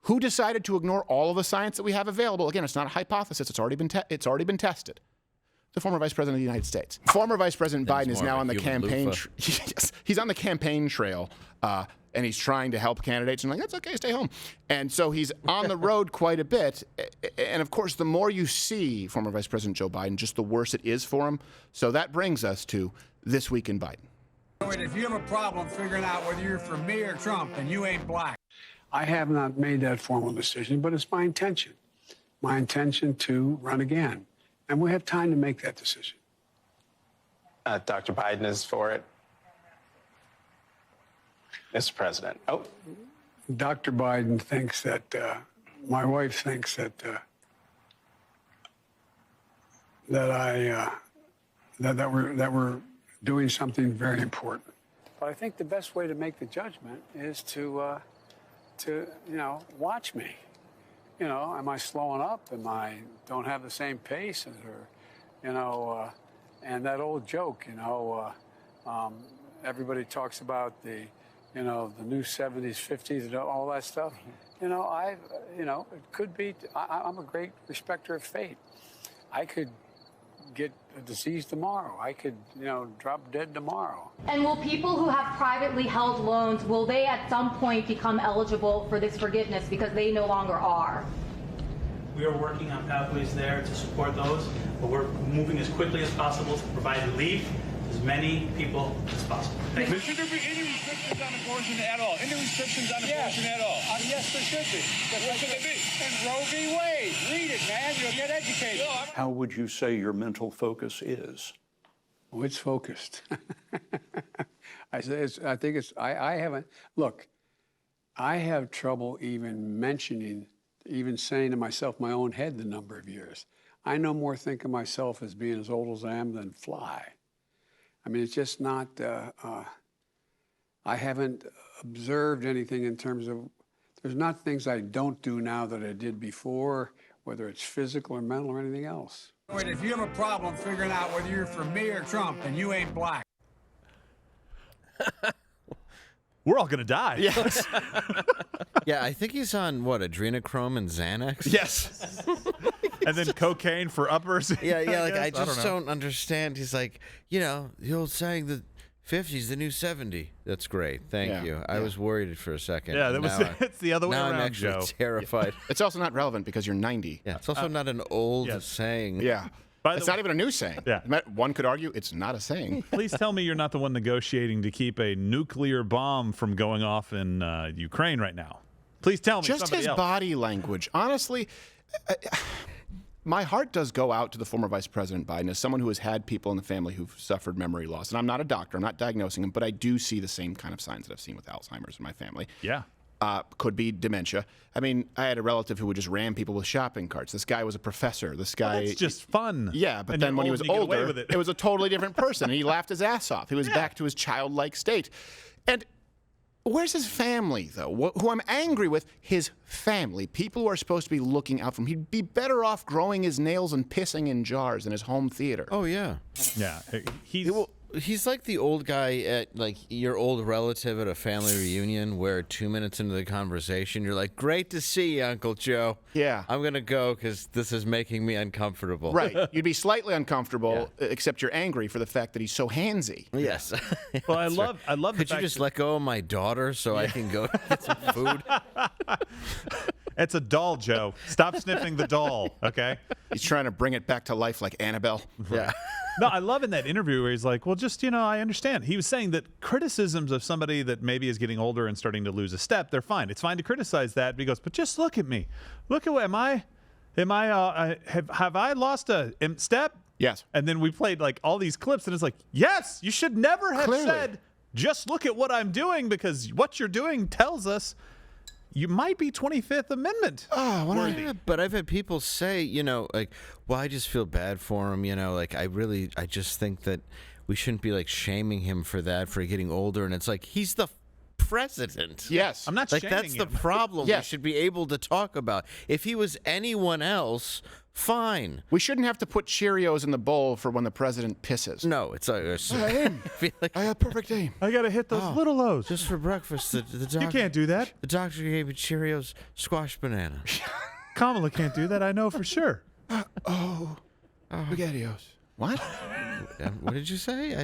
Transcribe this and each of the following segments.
Who decided to ignore all of the science that we have available? Again, it's not a hypothesis. It's already been tested. The former Vice President of the United States. Former Vice President Biden is now on the campaign. Yes, he's on the campaign trail, and he's trying to help candidates. And like, that's okay, stay home. And so he's on the road quite a bit. And of course, the more you see former Vice President Joe Biden, just the worse it is for him. So that brings us to This Week in Biden. If you have a problem figuring out whether you're for me or Trump, then you ain't black. I have not made that formal decision, but it's my intention. My intention to run again. And we have time to make that decision. Dr. Biden is for it. Mr. President. Oh. Dr. Biden thinks that, my wife thinks that, that we're doing something very important. But I think the best way to make the judgment is to watch me. You know, am I slowing up? Am I don't have the same pace? Or, and that old joke, everybody talks about the new 70s, 50s, and all that stuff. It could be, I'm a great respecter of fate. I could get a disease tomorrow. I could, drop dead tomorrow. And will people who have privately held loans, will they at some point become eligible for this forgiveness because they no longer are? We are working on pathways there to support those, but we're moving as quickly as possible to provide relief to as many people as possible. Thank you. Should there be any restrictions on abortion at all? Any restrictions on abortion at all? Yes, there should be. What should they be? And Roe v. Wade. Read it, man. You'll get educated. How would you say your mental focus is? Oh, it's focused. I haven't, look, I have trouble even saying to myself, my own head, the number of years. I no more think of myself as being as old as I am than fly. I mean, it's just not, I haven't observed anything in terms of, there's not things I don't do now that I did before, whether it's physical or mental or anything else. If you have a problem figuring out whether you're for me or Trump, then you ain't black. We're all going to die. Yes. Yeah, I think he's on, adrenochrome and Xanax? Yes. And then cocaine for uppers. Yeah, I just don't understand. He's like, the old saying, the 50's the new 70. That's great. Thank you. I was worried for a second. Yeah, it's the other way around, I'm actually Joe. terrified. It's also not relevant because you're 90. Yeah, it's also not an old saying. Yeah. It's not even a new saying. Yeah. One could argue it's not a saying. Please tell me you're not the one negotiating to keep a nuclear bomb from going off in Ukraine right now. Please tell me. Just his body language. Honestly, my heart does go out to the former Vice President Biden as someone who has had people in the family who've suffered memory loss. And I'm not a doctor. I'm not diagnosing them, but I do see the same kind of signs that I've seen with Alzheimer's in my family. Yeah. Could be dementia. I mean, I had a relative who would just ram people with shopping carts. This guy was a professor. This guy... It's just fun. Yeah, but then when he was older, it was a totally different person, and he laughed his ass off. He was back to his childlike state. And where's his family, though? Who I'm angry with, his family. People who are supposed to be looking out for him. He'd be better off growing his nails and pissing in jars in his home theater. Oh, yeah. Yeah. He's like the old guy at your old relative at a family reunion where 2 minutes into the conversation, you're like, great to see you, Uncle Joe. Yeah. I'm going to go because this is making me uncomfortable. Right. You'd be slightly uncomfortable, except you're angry for the fact that he's so handsy. Yes. Well, I love Could you just let go of my daughter so I can go get some food? It's a doll, Joe. Stop sniffing the doll, okay? He's trying to bring it back to life like Annabelle. Yeah. No, I love in that interview where he's like, well, just, I understand. He was saying that criticisms of somebody that maybe is getting older and starting to lose a step, they're fine. It's fine to criticize that. But he goes, but just look at me. Look at what, have I lost a step? Yes. And then we played all these clips and it's like, yes, you should never have said, just look at what I'm doing because what you're doing tells us you might be 25th Amendment. But I've had people say, well, I just feel bad for him. I just think that we shouldn't be shaming him for that, for getting older. And it's like, he's the president. Yes. I'm not shaming that's him. the problem we should be able to talk about. If he was anyone else, Fine. We shouldn't have to put Cheerios in the bowl for when the president pisses. No, it's I feel like I have perfect aim. I got to hit those little O's. Just for breakfast, the doctor... You can't do that. The doctor gave me Cheerios squash banana. Kamala can't do that. I know for sure. SpaghettiOs. What? What did you say?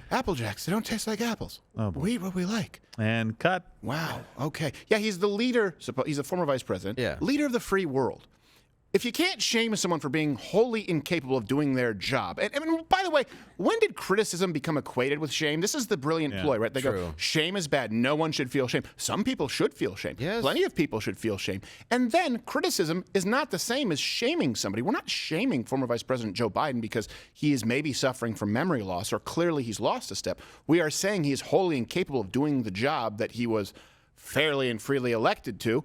Apple Jacks. They don't taste like apples. Oh, boy. We eat what we like. And cut. Wow. Okay. Yeah, he's the leader. He's a former vice president. Yeah. Leader of the free world. If you can't shame someone for being wholly incapable of doing their job, and by the way, when did criticism become equated with shame? This is the brilliant ploy, right? They go, shame is bad. No one should feel shame. Some people should feel shame. Yes. Plenty of people should feel shame. And then criticism is not the same as shaming somebody. We're not shaming former Vice President Joe Biden because he is maybe suffering from memory loss or clearly he's lost a step. We are saying he is wholly incapable of doing the job that he was fairly and freely elected to.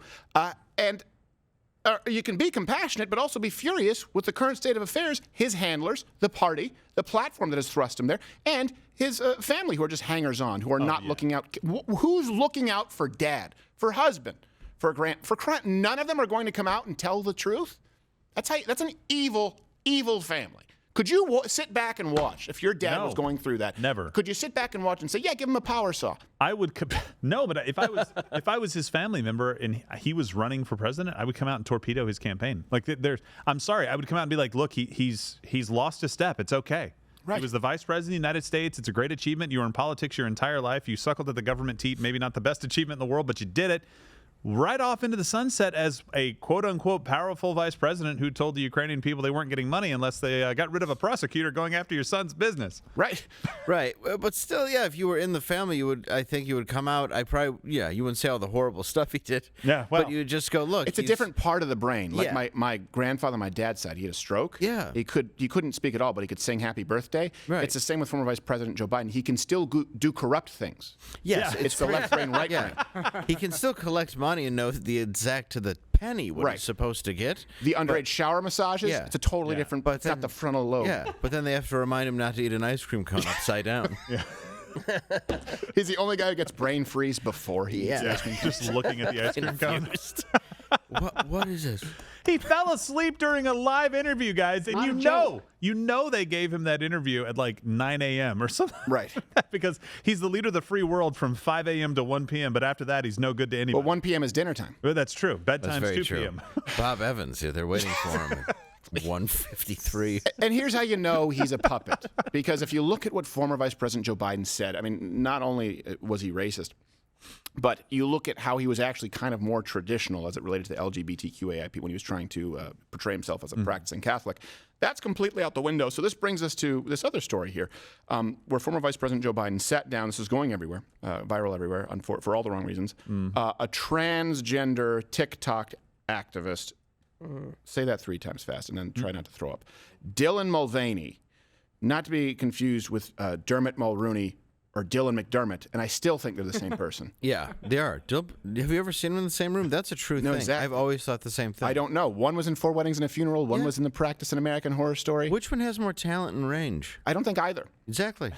You can be compassionate, but also be furious with the current state of affairs, his handlers, the party, the platform that has thrust him there, and his family who are just hangers-on, who are not looking out. Who's looking out for dad, for husband, for Grant, for Grant? None of them are going to come out and tell the truth? That's an evil, evil family. Could you sit back and watch if your dad was going through that? Never. Could you sit back and watch and say, yeah, give him a power saw? I would no, but if I was his family member and he was running for president, I would come out and torpedo his campaign. Like I'm sorry, I would come out and be like, look, he's lost a step. It's okay. Right. He was the vice president of the United States. It's a great achievement. You were in politics your entire life. You suckled at the government teat. Maybe not the best achievement in the world, but you did it. Right off into the sunset as a quote-unquote powerful vice president who told the Ukrainian people they weren't getting money unless they got rid of a prosecutor going after your son's business. Right. Right. But still, yeah, if you were in the family, I think you would come out. You wouldn't say all the horrible stuff he did. Yeah, well. But you would just go, look. It's a different part of the brain. Like my grandfather on my dad's side, he had a stroke. Yeah. He couldn't speak at all, but he could sing happy birthday. Right. It's the same with former Vice President Joe Biden. He can still do corrupt things. Yes. It's the left brain, right brain. He can still collect money and know the exact to the penny what he's supposed to get. The underage shower massages, it's a totally different, but it's not the frontal lobe. Yeah, but then they have to remind him not to eat an ice cream cone upside down. Yeah. He's the only guy who gets brain freeze before he eats ice cream. Just looking at the ice cream cone. What is this? He fell asleep during a live interview, guys, and you know they gave him that interview at like 9 a.m. or something. Right. Because he's the leader of the free world from 5 a.m. to 1 p.m., but after that, he's no good to anybody. Well, 1 p.m. is dinner time. Well, that's true. Bedtime's 2 true. p.m. Bob Evans, they're waiting for him at 1:53. And here's how you know he's a puppet. Because if you look at what former Vice President Joe Biden said, I mean, not only was he racist, but you look at how he was actually kind of more traditional as it related to the LGBTQAIP when he was trying to portray himself as a practicing Catholic. That's completely out the window. So this brings us to this other story here, where former Vice President Joe Biden sat down. This is going everywhere, viral everywhere, for all the wrong reasons. A transgender TikTok activist. Say that 3 times fast and then try not to throw up. Dylan Mulvaney, not to be confused with Dermot Mulrooney or Dylan McDermott, and I still think they're the same person. Yeah, they are. Have you ever seen them in the same room? That's a true thing. Exactly. I've always thought the same thing. I don't know. One was in 4 Weddings and a Funeral. One was in The Practice, an American Horror Story. Which one has more talent and range? I don't think either. Exactly.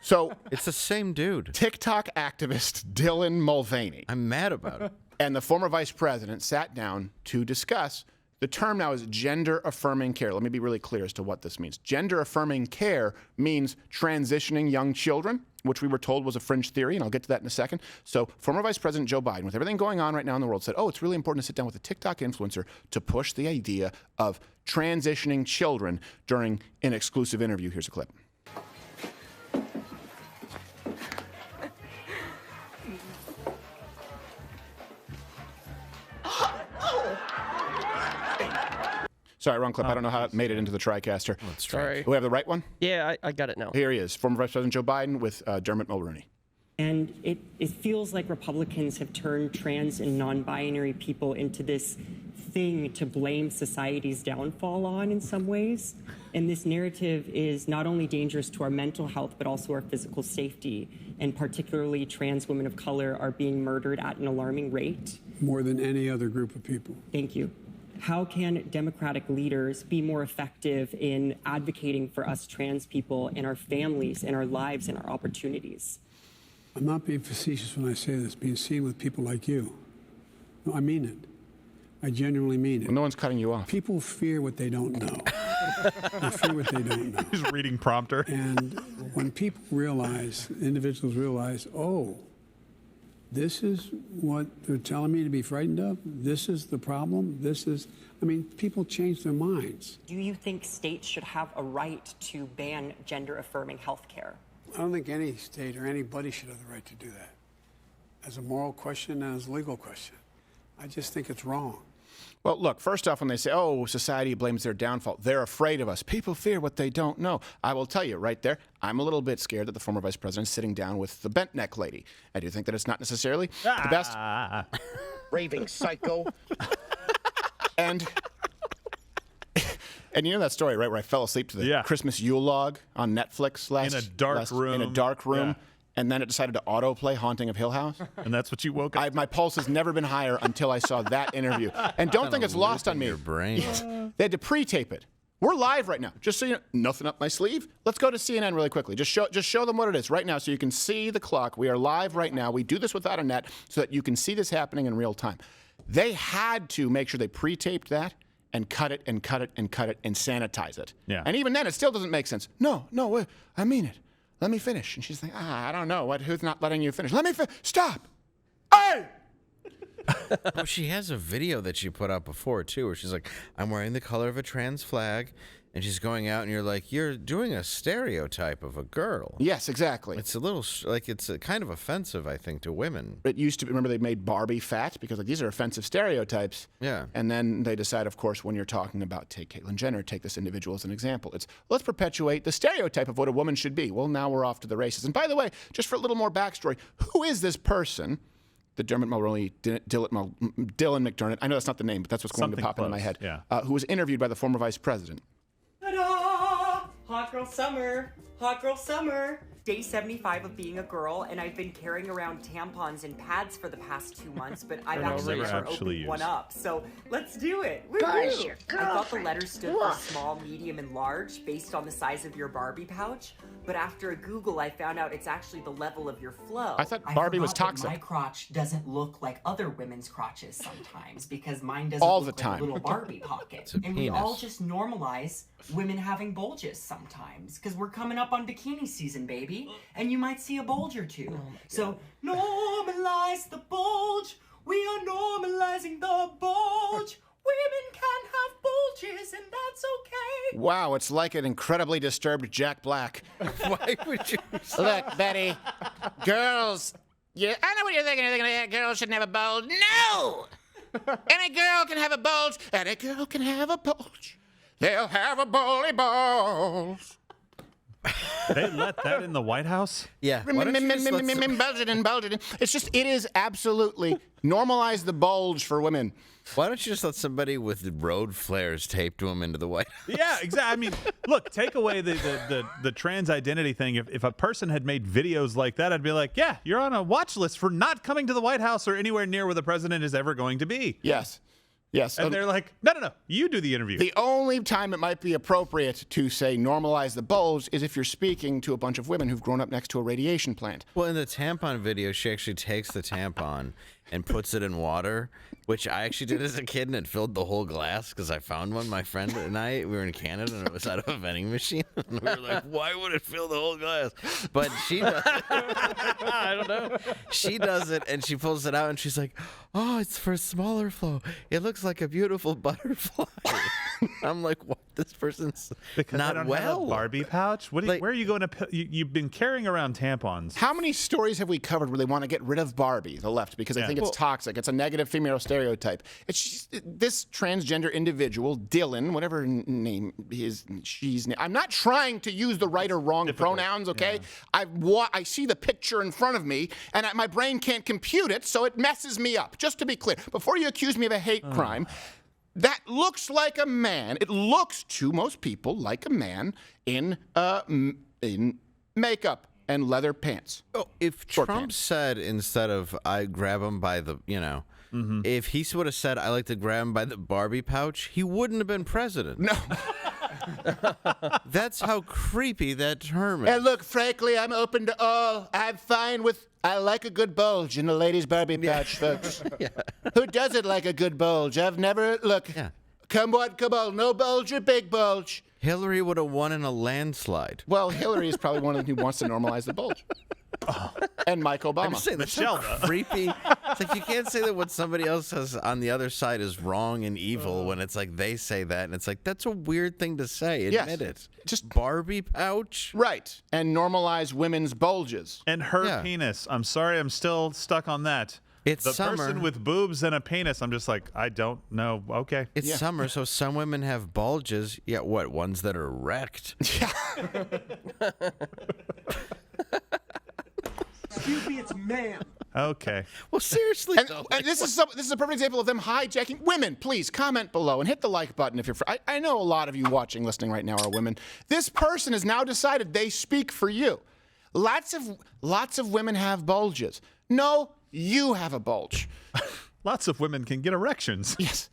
So it's the same dude. TikTok activist Dylan Mulvaney. I'm mad about it. And the former vice president sat down to discuss. The term now is gender-affirming care. Let me be really clear as to what this means. Gender-affirming care means transitioning young children, which we were told was a fringe theory, and I'll get to that in a second. So former Vice President Joe Biden, with everything going on right now in the world, said, it's really important to sit down with a TikTok influencer to push the idea of transitioning children during an exclusive interview. Here's a clip. Sorry, wrong clip. I don't know how it made it into the TriCaster. Sorry. Do we have the right one? Yeah, I got it now. Here he is, former Vice President Joe Biden with Dermot Mulrooney. And it feels like Republicans have turned trans and non-binary people into this thing to blame society's downfall on in some ways. And this narrative is not only dangerous to our mental health, but also our physical safety. And particularly trans women of color are being murdered at an alarming rate. More than any other group of people. Thank you. How can Democratic leaders be more effective in advocating for us trans people and our families and our lives and our opportunities? I'm not being facetious when I say this, being seen with people like you. No, I mean it. I genuinely mean it. Well, no one's cutting you off. People fear what they don't know. They fear what they don't know. He's reading prompter. And when people realize, individuals realize, oh, this is what they're telling me to be frightened of. This is the problem. People change their minds. Do you think states should have a right to ban gender-affirming health care? I don't think any state or anybody should have the right to do that. As a moral question and as a legal question. I just think it's wrong. Well, look, first off, when they say, oh, society blames their downfall, they're afraid of us. People fear what they don't know. I will tell you right there, I'm a little bit scared that the former vice president is sitting down with the bent neck lady. I do think that it's not necessarily the best. Raving psycho. And you know that story, right, where I fell asleep to the Christmas Yule log on Netflix in a dark room. Yeah. And then it decided to autoplay Haunting of Hill House. And that's what you woke up. My pulse has never been higher until I saw that interview. And don't think it's lost on me. Your brain. They had to pre-tape it. We're live right now. Just so you know, nothing up my sleeve. Let's go to CNN really quickly. Just show them what it is right now so you can see the clock. We are live right now. We do this without a net so that you can see this happening in real time. They had to make sure they pre-taped that and cut it and cut it and cut it and sanitize it. Yeah. And even then, it still doesn't make sense. No, wait, I mean it. Let me finish. And she's like, I don't know. Who's not letting you finish? Let me stop. Hey! Oh, she has a video that she put out before, too, where she's like, I'm wearing the color of a trans flag. And she's going out and you're like, you're doing a stereotype of a girl. Yes, exactly. It's a little, it's kind of offensive, I think, to women. It used to be, remember they made Barbie fat because these are offensive stereotypes. Yeah. And then they decide, of course, when you're talking about take Caitlyn Jenner, take this individual as an example. It's let's perpetuate the stereotype of what a woman should be. Well, now we're off to the races. And by the way, just for a little more backstory, who is this person? The Dermot Mulroney, Dylan McDermott. I know that's not the name, but that's what's going to pop into my head. Yeah. Who was interviewed by the former vice president. Ta-da! Hot girl summer. Hot girl summer. Day 75 of being a girl, and I've been carrying around tampons and pads for the past 2 months, but I've actually never opened one up. So let's do it. Where's your I thought the letters stood for small, medium, and large based on the size of your Barbie pouch, but after a Google, I found out it's actually the level of your flow. I thought Barbie was toxic. My crotch doesn't look like other women's crotches sometimes because mine doesn't all look the time. like a little Barbie pocket. And we all just normalize women having bulges sometimes because we're coming up on bikini season, baby. And you might see a bulge or two. So normalize the bulge. We are normalizing the bulge. Women can have bulges, and that's okay. Wow, it's like an incredibly disturbed Jack Black. Why would you? Look, Betty, girls. Yeah, I know what you're thinking. You're thinking girls shouldn't have a bulge. No! Any girl can have a bulge. Any girl can have a bulge. They'll have a bully balls. They let that in the White House? Yeah. Bulge it in. It's just, it is absolutely normalize the bulge for women. Why don't you just let somebody with road flares taped to them into the White House? Yeah, exactly. I mean, look, take away the trans identity thing. If a person had made videos like that, I'd be like, yeah, you're on a watch list for not coming to the White House or anywhere near where the president is ever going to be. Yes. Yes. And they're like, no, you do the interview. The only time it might be appropriate to say normalize the bulge is if you're speaking to a bunch of women who've grown up next to a radiation plant. Well, in the tampon video, she actually takes the tampon and puts it in water, which I actually did as a kid, and it filled the whole glass because I found one. My friend and I, we were in Canada, and it was out of a vending machine. And we were like, why would it fill the whole glass? But she does it. I don't know. She does it, and she pulls it out, and she's like, oh, it's for smaller flow. It looks like a beautiful butterfly. I'm like, what? This person's because not I don't well. have a Barbie pouch? What? Where are you going to? You've been carrying around tampons. How many stories have we covered where they want to get rid of Barbie, the left, because they think it's toxic? It's a negative female stereotype. It's just, this transgender individual, Dylan, whatever name she's. I'm not trying to use the right or wrong pronouns. Okay, yeah. I see the picture in front of me, and my brain can't compute it, so it messes me up. Just to be clear, before you accuse me of a hate crime. That looks like a man. It looks to most people like a man in makeup and leather pants. Oh, if Trump said instead of I grab him by the, if he would have said I like to grab him by the Barbie pouch, he wouldn't have been president. No. That's how creepy that term is. And look, frankly, I'm open to all. I like a good bulge in a lady's Barbie pouch, folks. Who doesn't like a good bulge? I've never, look, come what, come all, no bulge or big bulge. Hillary would have won in a landslide. Well, Hillary is probably one of them who wants to normalize the bulge. And Mike Obama. I'm saying that's so creepy. It's like you can't say that what somebody else says on the other side is wrong and evil when it's like they say that, and it's like that's a weird thing to say. Admit it. Just Barbie pouch, right? And normalize women's bulges and her penis. I'm sorry, I'm still stuck on that. It's the summer. Person with boobs and a penis. I'm just like, I don't know. Okay. It's summer, so some women have bulges. Yeah, what? Ones that are wrecked. Yeah. Excuse me, it's ma'am. Okay. Well, seriously. And this is a perfect example of them hijacking. Women, please comment below and hit the like button if you're. I know a lot of you watching, listening right now are women. This person has now decided they speak for you. Lots of women have bulges. No, you have a bulge. Lots of women can get erections. Yes.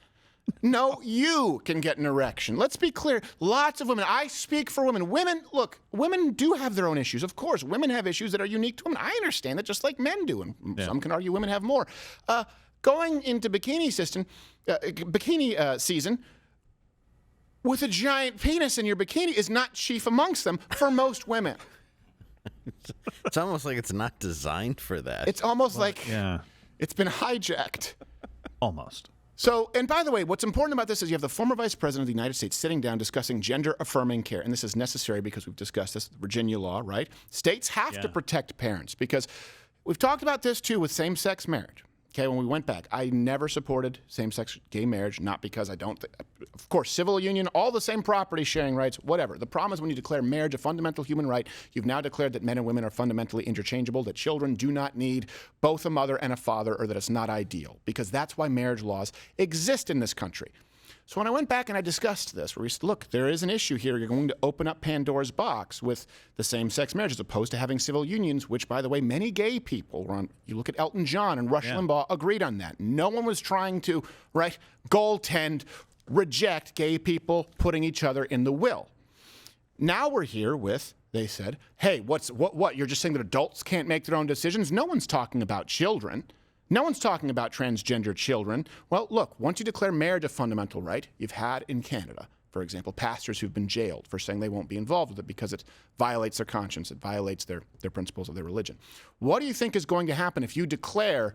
No, you can get an erection. Let's be clear. Lots of women. I speak for women. Look, women do have their own issues. Of course, women have issues that are unique to women. I understand that just like men do, and some can argue women have more. Going into bikini season with a giant penis in your bikini is not chief amongst them for most women. It's almost like it's not designed for that. It's almost like it's been hijacked. Almost. So, and by the way, what's important about this is you have the former Vice President of the United States sitting down discussing gender-affirming care. And this is necessary because we've discussed this, Virginia law, right? States have to protect parents because we've talked about this, too, with same-sex marriage. Okay, when we went back, I never supported same-sex gay marriage, not because I don't think, of course, civil union, all the same property sharing rights, whatever. The problem is when you declare marriage a fundamental human right, you've now declared that men and women are fundamentally interchangeable, that children do not need both a mother and a father, or that it's not ideal, because that's why marriage laws exist in this country. So when I went back and I discussed this, where we said, look, there is an issue here. You're going to open up Pandora's box with the same-sex marriage as opposed to having civil unions, which, by the way, many gay people, you look at Elton John and Rush Limbaugh, agreed on that. No one was trying to, goaltend, reject gay people putting each other in the will. Now we're here with, they said, hey, what? You're just saying that adults can't make their own decisions? No one's talking about children. No one's talking about transgender children. Well, look, once you declare marriage a fundamental right, you've had in Canada, for example, pastors who've been jailed for saying they won't be involved with it because it violates their conscience, it violates their principles of their religion. What do you think is going to happen if you declare,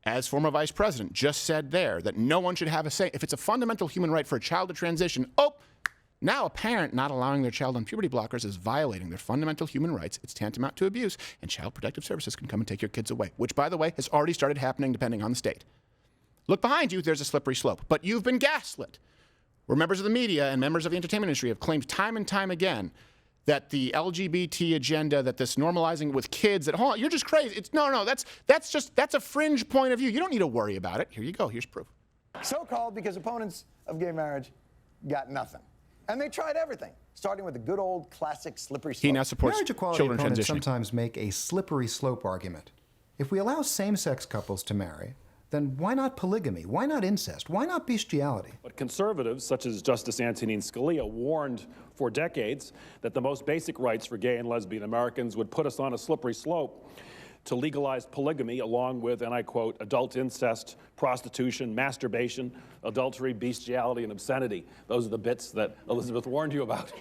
as former vice president just said there, that no one should have a say? If it's a fundamental human right for a child to transition, now a parent not allowing their child on puberty blockers is violating their fundamental human rights. It's tantamount to abuse, and Child Protective Services can come and take your kids away, which, by the way, has already started happening depending on the state. Look behind you, there's a slippery slope, but you've been gaslit. Where members of the media and members of the entertainment industry have claimed time and time again that the LGBT agenda, that this normalizing with kids, you're just crazy. That's a fringe point of view. You don't need to worry about it. Here you go, here's proof. So-called because opponents of gay marriage got nothing. And they tried everything, starting with the good old classic slippery slope. He now supports marriage equality children opponents transitioning. sometimes make a slippery slope argument. If we allow same-sex couples to marry, then why not polygamy? Why not incest? Why not bestiality? But conservatives, such as Justice Antonin Scalia, warned for decades that the most basic rights for gay and lesbian Americans would put us on a slippery slope to legalize polygamy along with, and I quote, adult incest, prostitution, masturbation, adultery, bestiality, and obscenity. Those are the bits that Elizabeth warned you about.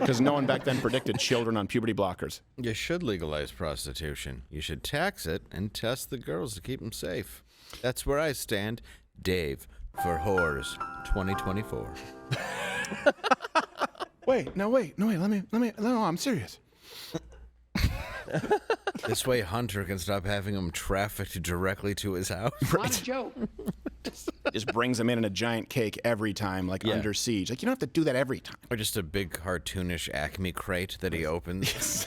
Because no one back then predicted children on puberty blockers. You should legalize prostitution. You should tax it and test the girls to keep them safe. That's where I stand. Dave for Whores 2024. Wait, I'm serious. This way Hunter can stop having him trafficked directly to his house. Not a joke. Just brings him in a giant cake every time, under siege. You don't have to do that every time. Or just a big cartoonish Acme crate that he opens.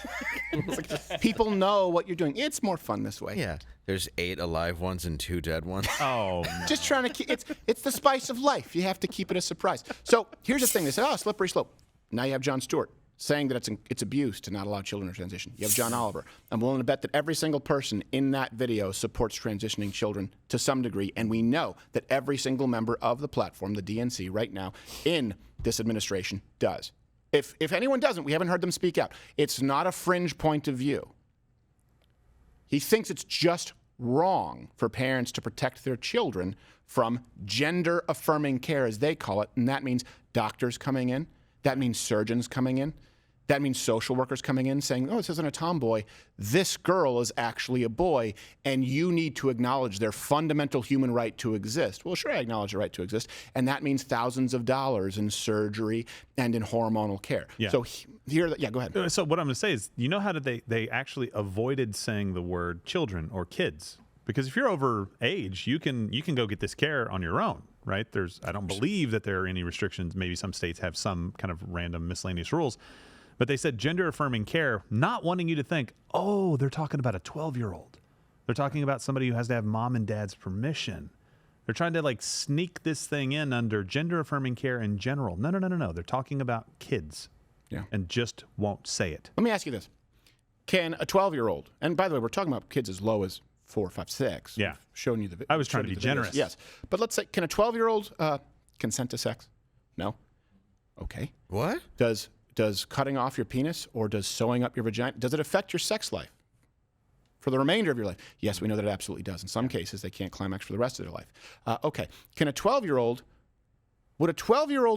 People know what you're doing. It's more fun this way. Yeah. There's 8 alive ones and 2 dead ones. Oh. Just trying to keep it's the spice of life. You have to keep it a surprise. So here's the thing. They said, slippery slope. Now you have Jon Stewart saying that it's abuse to not allow children to transition. You have John Oliver. I'm willing to bet that every single person in that video supports transitioning children to some degree, and we know that every single member of the platform, the DNC, right now, in this administration does. If anyone doesn't, we haven't heard them speak out. It's not a fringe point of view. He thinks it's just wrong for parents to protect their children from gender-affirming care, as they call it, and that means doctors coming in, that means surgeons coming in, that means social workers coming in saying, oh, this isn't a tomboy, this girl is actually a boy, and you need to acknowledge their fundamental human right to exist. Well, sure, I acknowledge the right to exist, and that means thousands of dollars in surgery and in hormonal care. Yeah. So here, yeah, go ahead. So what I'm going to say is, you know how did they actually avoided saying the word children or kids? Because if you're over age, you can go get this care on your own, right? I don't believe that there are any restrictions. Maybe some states have some kind of random miscellaneous rules. But they said gender-affirming care, not wanting you to think, oh, they're talking about a 12-year-old. They're talking about somebody who has to have mom and dad's permission. They're trying to sneak this thing in under gender-affirming care in general. No. They're talking about kids. Yeah. And just won't say it. Let me ask you this. Can a 12-year-old, and by the way, we're talking about kids as low as 4, 5, 6. Yeah. We've shown you the I was trying to be generous. Yes. But let's say, can a 12-year-old consent to sex? No. Okay. What? Does cutting off your penis or does sewing up your vagina, does it affect your sex life for the remainder of your life? Yes, we know that it absolutely does. In some cases, they can't climax for the rest of their life. Okay. Would a 12-year-old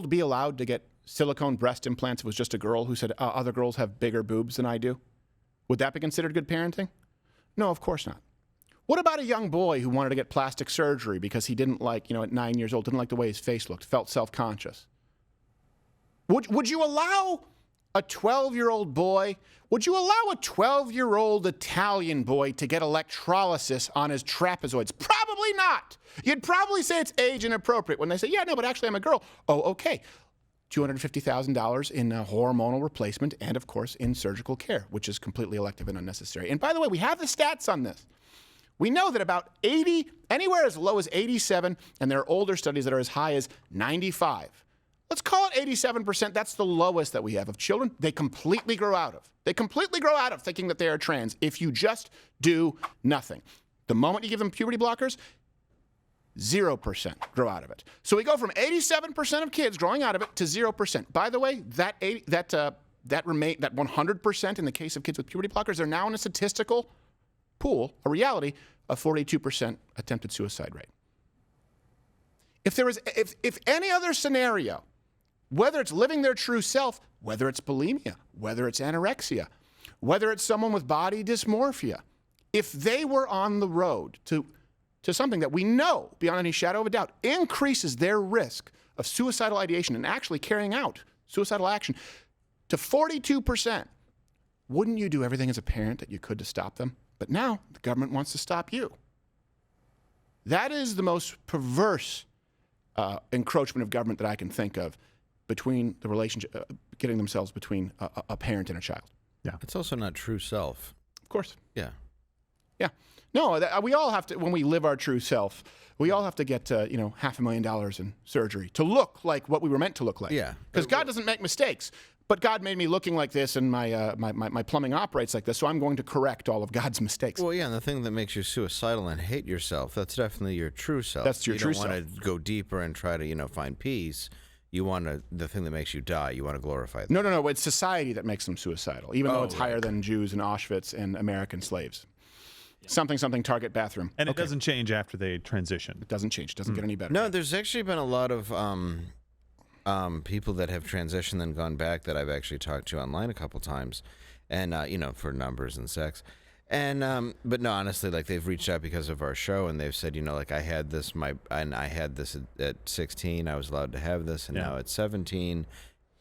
be allowed to get silicone breast implants if it was just a girl who said, other girls have bigger boobs than I do? Would that be considered good parenting? No, of course not. What about a young boy who wanted to get plastic surgery because he didn't like, at 9 years old, didn't like the way his face looked, felt self-conscious? Would you allow a 12-year-old boy, would you allow a 12-year-old Italian boy to get electrolysis on his trapezoids? Probably not. You'd probably say it's age inappropriate when they say, yeah, no, but actually I'm a girl. Oh, okay. $250,000 in hormonal replacement and, of course, in surgical care, which is completely elective and unnecessary. And by the way, we have the stats on this. We know that about 80, anywhere as low as 87, and there are older studies that are as high as 95. Let's call it 87%. That's the lowest that we have of children they completely grow out of. They completely grow out of thinking that they are trans if you just do nothing. The moment you give them puberty blockers, 0% grow out of it. So we go from 87% of kids growing out of it to 0%. By the way, that 100% in the case of kids with puberty blockers, they're now in a statistical pool, a reality of 42% attempted suicide rate. If any other scenario, whether it's living their true self, whether it's bulimia, whether it's anorexia, whether it's someone with body dysmorphia, if they were on the road to something that we know, beyond any shadow of a doubt, increases their risk of suicidal ideation and actually carrying out suicidal action to 42%, wouldn't you do everything as a parent that you could to stop them? But now the government wants to stop you. That is the most perverse encroachment of government that I can think of between the relationship, getting themselves between a parent and a child. Yeah. It's also not true self. Of course. Yeah. Yeah. No, we all have to, when we live our true self, we all have to get, $500,000 in surgery to look like what we were meant to look like. Yeah. Because God doesn't make mistakes. But God made me looking like this, and my plumbing operates like this, so I'm going to correct all of God's mistakes. Well, yeah, and the thing that makes you suicidal and hate yourself, that's definitely your true self. That's your true self. You don't want to go deeper and try to, find peace. You want the thing that makes you die, you want to glorify that. No. It's society that makes them suicidal, even though it's higher than Jews in Auschwitz and American slaves. Something, Target bathroom. And it doesn't change after they transition. It doesn't change. It doesn't get any better. No, there's actually been a lot of people that have transitioned and gone back that I've actually talked to online a couple times, and for numbers and sex, and but no, honestly, they've reached out because of our show, and they've said, I had this I had this at 16, I was allowed to have this, and now at 17,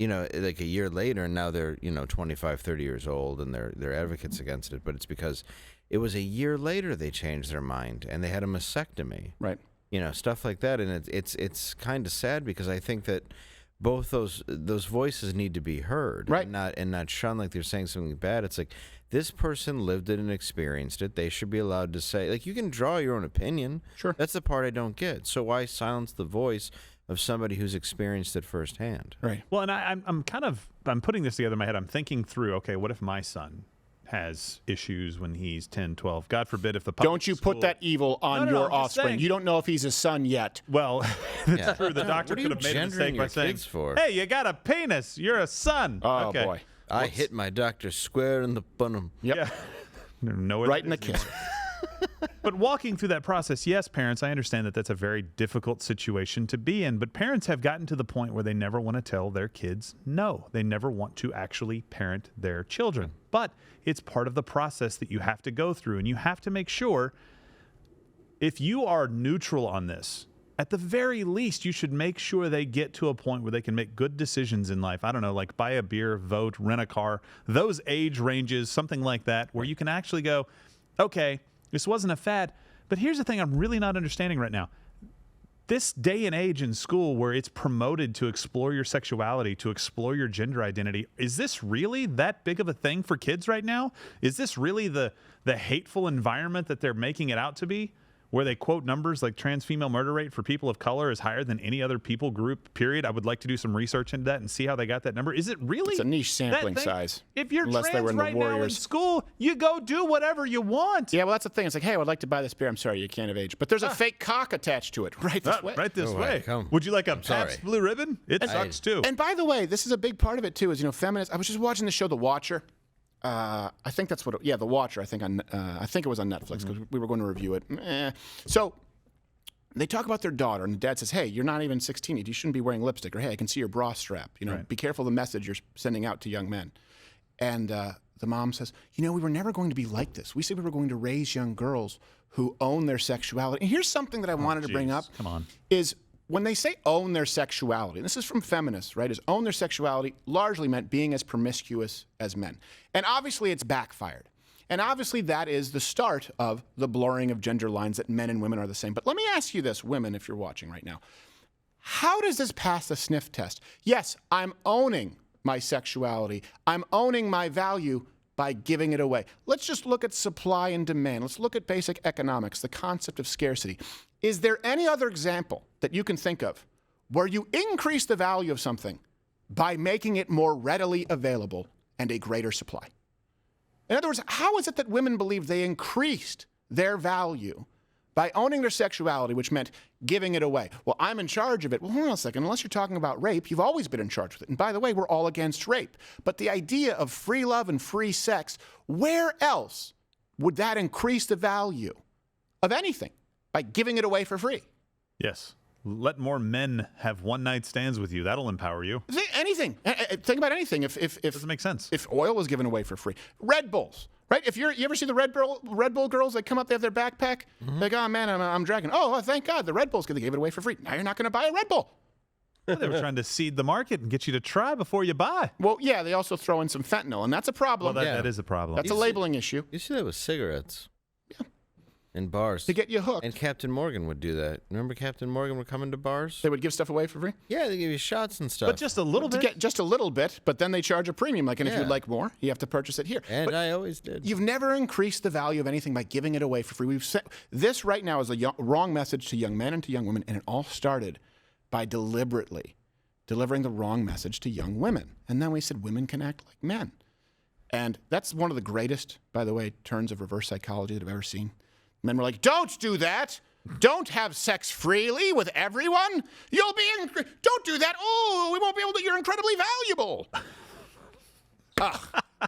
a year later, and now they're 25, 30 years old, and they're advocates against it, but it's because it was a year later they changed their mind and they had a mastectomy, right? Stuff like that, and it's kind of sad because I think that both those voices need to be heard, right? And not shunned like they're saying something bad. It's like, this person lived it and experienced it. They should be allowed to say, like, you can draw your own opinion. Sure. That's the part I don't get. So why silence the voice of somebody who's experienced it firsthand? Right. Well, and I'm putting this together in my head. I'm thinking through, okay, what if my son has issues when he's 10, 12? God forbid if the public Don't you school... put that evil on your offspring. You don't know if he's a son yet. Well, that's true. The doctor could have made a mistake by saying, hey, you got a penis. You're a son. Oh, okay. boy. I hit my doctor square in the bottom. Yep. Yeah. Right in the kiss. But walking through that process, yes, parents, I understand that that's a very difficult situation to be in, but parents have gotten to the point where they never want to tell their kids no. They never want to actually parent their children. But it's part of the process that you have to go through, and you have to make sure, if you are neutral on this, at the very least, you should make sure they get to a point where they can make good decisions in life. I don't know, like buy a beer, vote, rent a car, those age ranges, something like that, where you can actually go, okay, this wasn't a fad. But here's the thing I'm really not understanding right now. This day and age in school where it's promoted to explore your sexuality, to explore your gender identity, is this really that big of a thing for kids right now? Is this really the hateful environment that they're making it out to be? Where they quote numbers like trans female murder rate for people of color is higher than any other people group, period. I would like to do some research into that and see how they got that number. Is it really? It's a niche sampling size. If you're unless trans they were in the right Warriors. now in school, you go do whatever you want. Yeah, well, that's the thing. It's like, hey, I would like to buy this beer. I'm sorry, you can't have age. But there's a fake cock attached to it. Right this way. Right this way. Come. Would you like a Pabst Blue Ribbon? It sucks too. And by the way, this is a big part of it too, is, feminists. I was just watching the show The Watcher. I think that's what The Watcher, I think it was on Netflix because we were going to review it. So they talk about their daughter, and the dad says, hey, you're not even 16 yet. You shouldn't be wearing lipstick. Or, hey, I can see your bra strap. Be careful the message you're sending out to young men. And the mom says, we were never going to be like this. We said we were going to raise young girls who own their sexuality. And here's something that I wanted to bring up. Come on. Is when they say own their sexuality, and this is from feminists, right, is own their sexuality largely meant being as promiscuous as men. And obviously it's backfired. And obviously that is the start of the blurring of gender lines that men and women are the same. But let me ask you this, women, if you're watching right now. How does this pass the sniff test? Yes, I'm owning my sexuality. I'm owning my value by giving it away. Let's just look at supply and demand. Let's look at basic economics, the concept of scarcity. Is there any other example that you can think of where you increase the value of something by making it more readily available and a greater supply? In other words, how is it that women believe they increased their value by owning their sexuality, which meant giving it away? Well, I'm in charge of it. Well, hold on a second. Unless you're talking about rape, you've always been in charge with it. And by the way, we're all against rape. But the idea of free love and free sex, where else would that increase the value of anything? By giving it away for free. Yes. Let more men have one-night stands with you. That'll empower you. Anything. Think about anything. If doesn't make sense. If oil was given away for free. Red Bulls, right? If you ever see the Red Bull girls, they come up, they have their backpack. Like, oh, man, I'm dragging. Oh, thank God, the Red Bulls, they gave it away for free. Now you're not going to buy a Red Bull. Well, they were trying to seed the market and get you to try before you buy. Well, yeah, they also throw in some fentanyl, and that's a problem. Well, that is a problem. That's a labeling issue. You see that with cigarettes. In bars. To get you hooked. And Captain Morgan would do that. Remember Captain Morgan would come into bars? They would give stuff away for free? Yeah, they give you shots and stuff. But just a little bit? To get just a little bit, but then they charge a premium. And if you'd like more, you have to purchase it here. And I always did. You've never increased the value of anything by giving it away for free. This right now is a wrong message to young men and to young women, and it all started by deliberately delivering the wrong message to young women. And then we said women can act like men. And that's one of the greatest, by the way, turns of reverse psychology that I've ever seen. Men were like, don't do that. Don't have sex freely with everyone. You'll be, don't do that. Oh, we won't be able to, you're incredibly valuable.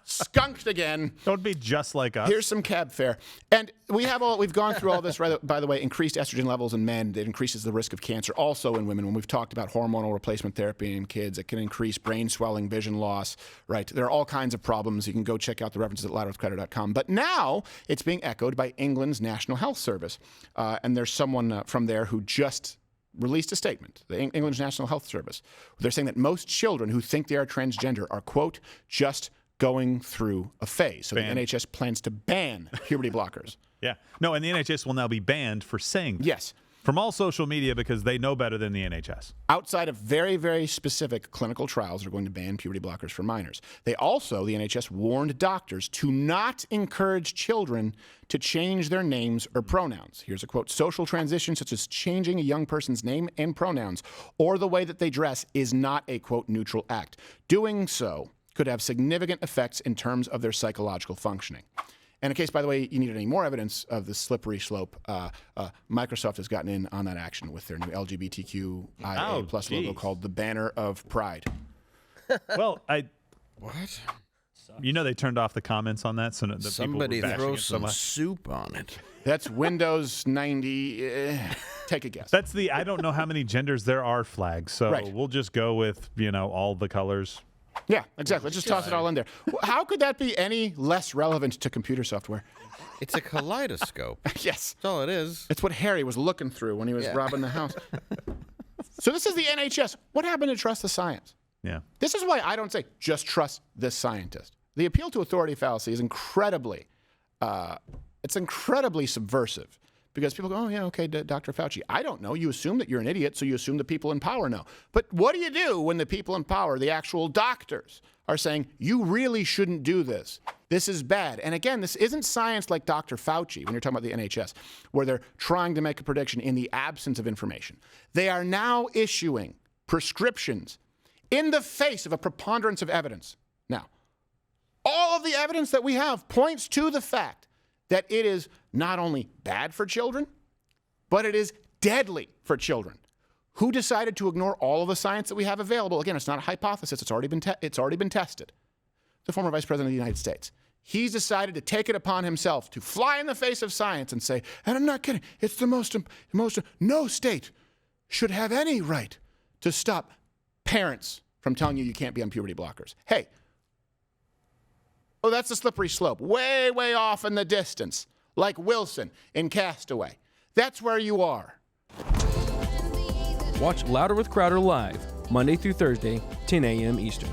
Skunked again. Don't be just like us. Here's some cab fare. And we've gone through all this, by the way, increased estrogen levels in men. It increases the risk of cancer also in women. When we've talked about hormonal replacement therapy in kids, it can increase brain swelling, vision loss, right? There are all kinds of problems. You can go check out the references at louderwithcrowder.com. But now it's being echoed by England's National Health Service. And there's someone from there who just released a statement, the England's National Health Service. They're saying that most children who think they are transgender are, quote, just going through a phase. So the NHS plans to ban puberty blockers. Yeah. No, and the NHS will now be banned for saying that. Yes. from all social media because they know better than the NHS. Outside of very, very specific clinical trials, are going to ban puberty blockers for minors. They also, the NHS, warned doctors to not encourage children to change their names or pronouns. Here's a quote: social transition, such as changing a young person's name and pronouns or the way that they dress, is not a, quote, neutral act. Doing so could have significant effects in terms of their psychological functioning. And in case, by the way, you needed any more evidence of the slippery slope, Microsoft has gotten in on that action with their new LGBTQIA plus logo called the Banner of Pride. Well, What? You know they turned off the comments on that, so that Somebody people were throw bashing it so some much. soup on it. That's Windows 90. Take a guess. That's the I don't know how many genders there are flag, so Right. we'll just go with, all the colors. Yeah, exactly. Let's just toss it all in there. How could that be any less relevant to computer software? It's a kaleidoscope. Yes. That's all it is. It's what Harry was looking through when he was robbing the house. So this is the NHS. What happened to trust the science? Yeah. This is why I don't say just trust this scientist. The appeal to authority fallacy is incredibly subversive. Because people go, oh, yeah, okay, Dr. Fauci. I don't know. You assume that you're an idiot, so you assume the people in power know. But what do you do when the people in power, the actual doctors, are saying, you really shouldn't do this? This is bad. And again, this isn't science like Dr. Fauci, when you're talking about the NHS, where they're trying to make a prediction in the absence of information. They are now issuing prescriptions in the face of a preponderance of evidence. Now, all of the evidence that we have points to the fact that it is not only bad for children, but it is deadly for children. Who decided to ignore all of the science that we have available? Again, it's not a hypothesis. It's already been tested. The former Vice President of the United States. He's decided to take it upon himself to fly in the face of science and say, and I'm not kidding, it's the most, no state should have any right to stop parents from telling you can't be on puberty blockers. Hey, oh, that's a slippery slope. Way, way off in the distance. Like Wilson in Castaway. That's where you are. Watch Louder with Crowder live, Monday through Thursday, 10 a.m. Eastern.